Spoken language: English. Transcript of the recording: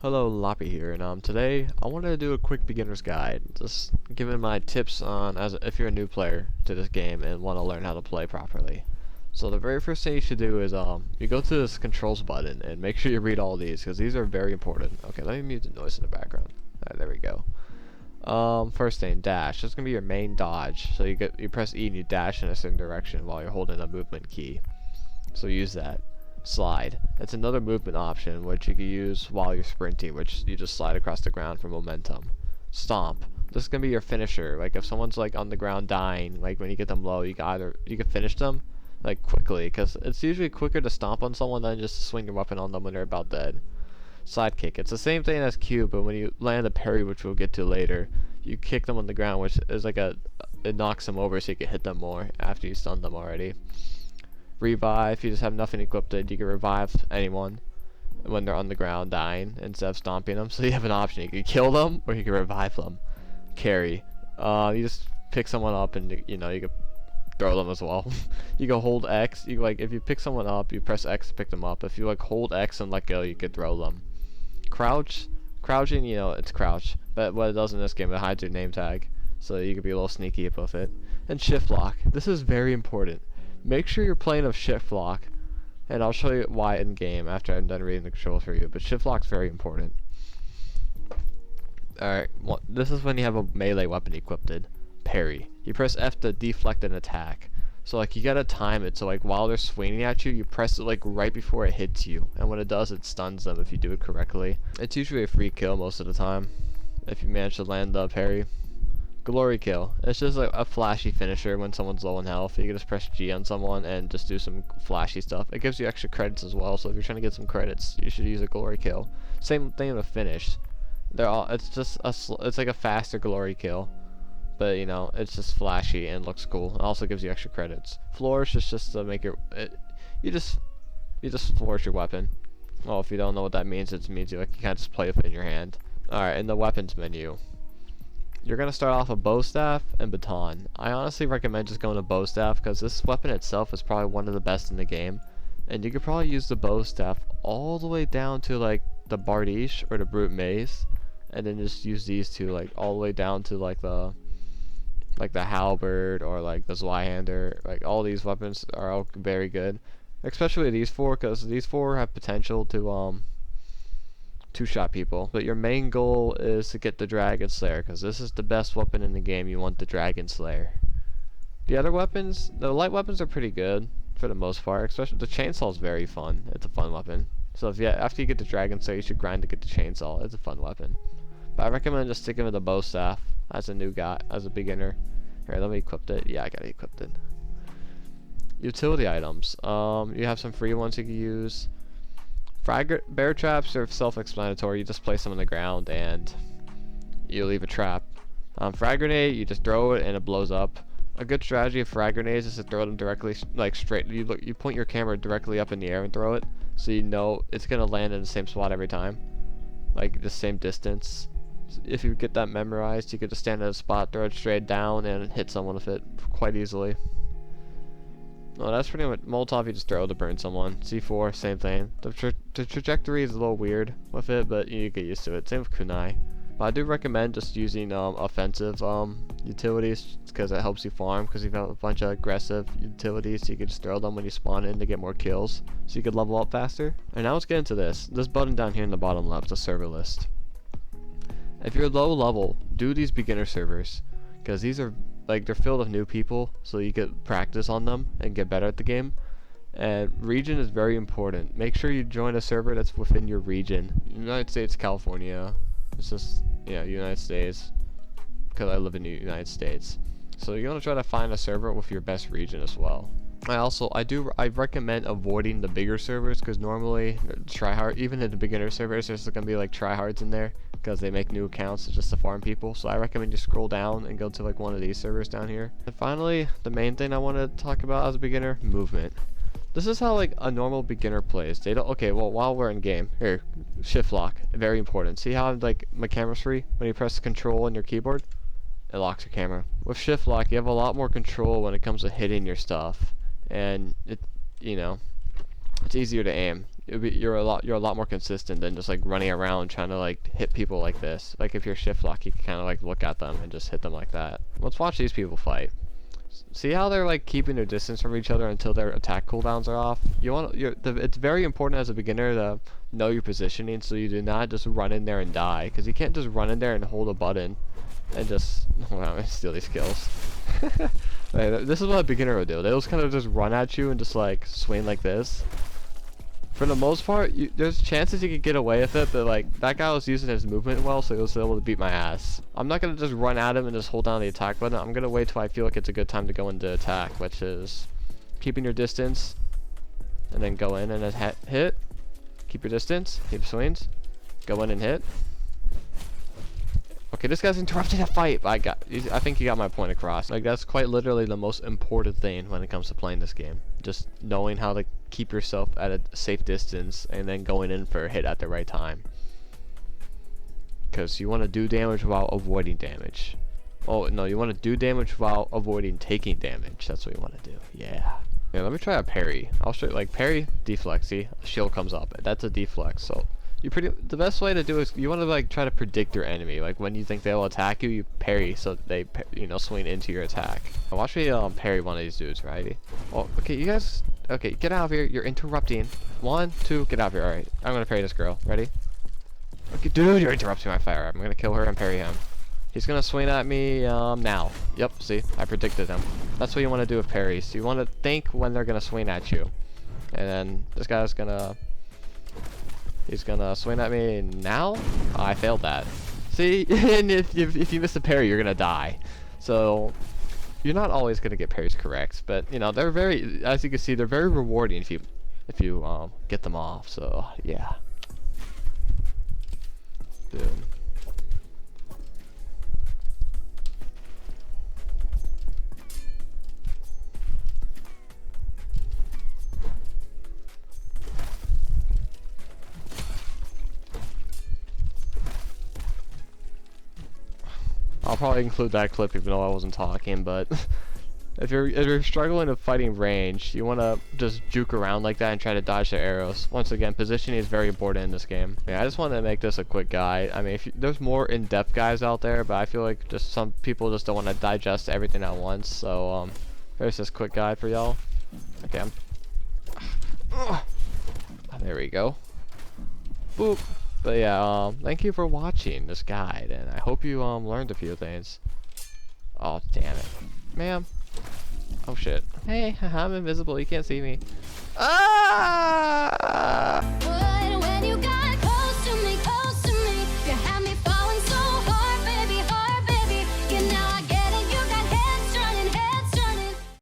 Hello, Loppy here, and today I wanted to do a quick beginner's guide, just giving my tips on if you're a new player to this game and want to learn how to play properly. So the very first thing you should do is you go to this controls button and make sure you read all these because these are very important. Okay, let me mute the noise in the background. Alright, there we go. First thing, dash. That's gonna be your main dodge. So you press E and you dash in a certain direction while you're holding a movement key. So use that. Slide. That's another movement option which you can use while you're sprinting, which you just slide across the ground for momentum. Stomp. This is gonna be your finisher. Like if someone's like on the ground dying, like when you get them low, you can finish them like quickly, because it's usually quicker to stomp on someone than just to swing your weapon on them when they're about dead. Sidekick. It's the same thing as Q, but when you land a parry, which we'll get to later, you kick them on the ground, which is like it knocks them over so you can hit them more after you stun them already. Revive. If you just have nothing equipped, you can revive anyone when they're on the ground dying instead of stomping them. So you have an option. You can kill them or you can revive them. Carry. You just pick someone up and you can throw them as well. You can hold X. If you pick someone up, you press X to pick them up. If you hold X and let go, you could throw them. Crouch. Crouching, it's crouch, but what it does in this game, it hides your name tag, so you can be a little sneaky with it. And shift lock. This is very important. Make sure you're playing with shift lock, and I'll show you why in game after I'm done reading the controls for you, but shift lock's very important. Alright, this is when you have a melee weapon equipped. Parry. You press F to deflect an attack. So you gotta time it, so while they're swinging at you, you press it right before it hits you, and when it does, it stuns them if you do it correctly. It's usually a free kill most of the time, if you manage to land the parry. Glory kill. It's just a flashy finisher when someone's low in health. You can just press G on someone and just do some flashy stuff. It gives you extra credits as well, so if you're trying to get some credits, you should use a glory kill. Same thing with finish. It's like a faster glory kill, but it's just flashy and looks cool. It also gives you extra credits. Flourish is just to make you just flourish your weapon. Well, if you don't know what that means, it means you can't just play with it in your hand. Alright, in the weapons menu, you're going to start off with bow staff and baton. I honestly recommend just going to bow staff because this weapon itself is probably one of the best in the game. And you could probably use the bow staff all the way down to the Bardiche or the Brute Mace. And then just use these two all the way down to the Halberd or the Zweihander. All these weapons are all very good. Especially these four, because these four have potential to two-shot people, but your main goal is to get the Dragon Slayer, because this is the best weapon in the game. You want the Dragon Slayer. The other weapons, the light weapons are pretty good for the most part, especially the chainsaw is very fun. It's a fun weapon. So after you get the Dragon Slayer, you should grind to get the chainsaw. It's a fun weapon. But I recommend just sticking with the bow staff as a new guy, as a beginner. Here, let me equip it. Yeah, I got it equipped. Utility items. You have some free ones you can use. Bear traps are self-explanatory. You just place them on the ground and you leave a trap. Frag grenade, you just throw it and it blows up. A good strategy of frag grenades is to throw them directly, straight. You point your camera directly up in the air and throw it, so you know it's gonna land in the same spot every time, the same distance. If you get that memorized, you could just stand at a spot, throw it straight down, and hit someone with it quite easily. Well, that's pretty much Molotov. You just throw to burn someone. C4, same thing. The trajectory is a little weird with it, but you get used to it. Same with kunai. But I do recommend just using offensive utilities, because it helps you farm. Because you have a bunch of aggressive utilities, so you can just throw them when you spawn in to get more kills, so you can level up faster. And now let's get into this. This button down here in the bottom left, the server list. If you're low level, do these beginner servers, because these are they're filled with new people, so you could practice on them and get better at the game. And region is very important. Make sure you join a server that's within your region. United States, California. It's just United States, because I live in the United States. So you want to try to find a server with your best region as well. I recommend avoiding the bigger servers, because normally tryhard, even in the beginner servers, there's gonna be tryhards in there, because they make new accounts just to farm people. So I recommend you scroll down and go to one of these servers down here. And finally, the main thing I want to talk about as a beginner: movement. This is how a normal beginner plays. They don't. Okay, well, while we're in game, here, shift lock, very important. See how my camera's free? When you press control on your keyboard, it locks your camera. With shift lock, you have a lot more control when it comes to hitting your stuff, and it's easier to aim. you're a lot more consistent than just like running around trying to like hit people like this. Like if you're shift lock, you can kind of like look at them and just hit them like that. Let's watch these people fight. See how they're like keeping their distance from each other until their attack cooldowns are off? It's very important as a beginner to know your positioning so you do not just run in there and die, because you can't just run in there and hold a button and just steal these kills. Right, this is what a beginner would do. They'll just kind of just run at you and just like swing like this. For the most part, there's chances you could get away with it, but like that guy was using his movement well, so he was able to beat my ass. I'm not gonna just run at him and just hold down the attack button. I'm gonna wait till I feel like it's a good time to go into attack, which is keeping your distance, and then go in and hit. Keep your distance. Keep swings. Go in and hit. Okay, this guy's interrupting a fight. I think you got my point across. Like that's quite literally the most important thing when it comes to playing this game. Just knowing how to keep yourself at a safe distance and then going in for a hit at the right time. Because you want to do damage while avoiding damage. Oh no, you want to do damage while avoiding taking damage. That's what you want to do. Yeah. Yeah, let me try a parry. I'll show you, like parry, deflect. See, shield comes up. That's a deflect. So the best way to do is you want to like try to predict your enemy. Like when you think they'll attack you, you parry so they swing into your attack. Now watch me parry one of these dudes, right? Oh, okay, you guys. Okay, get out of here. You're interrupting. 1, 2, get out of here. All right, I'm gonna parry this girl. Ready? Okay, dude, you're interrupting my fire. I'm gonna kill her and parry him. He's gonna swing at me now. Yep, see, I predicted him. That's what you want to do with parries. You want to think when they're gonna swing at you, and then this guy's gonna. He's gonna swing at me now. Oh, I failed that. See, and if you miss a parry, you're gonna die. So you're not always gonna get parries correct, but they're very, as you can see, they're very rewarding if you get them off. So yeah. Dude. I'll probably include that clip even though I wasn't talking, but if you're struggling with fighting range, you want to just juke around like that and try to dodge their arrows. Once again, positioning is very important in this game. Yeah, I just wanted to make this a quick guide. I mean, there's more in-depth guides out there, but I feel like just some people just don't want to digest everything at once. So there's this quick guide for y'all. Okay, there we go. Boop. But yeah, thank you for watching this guide, and I hope you learned a few things. Oh damn it, ma'am. Oh shit. Hey, I'm invisible. You can't see me. Ah!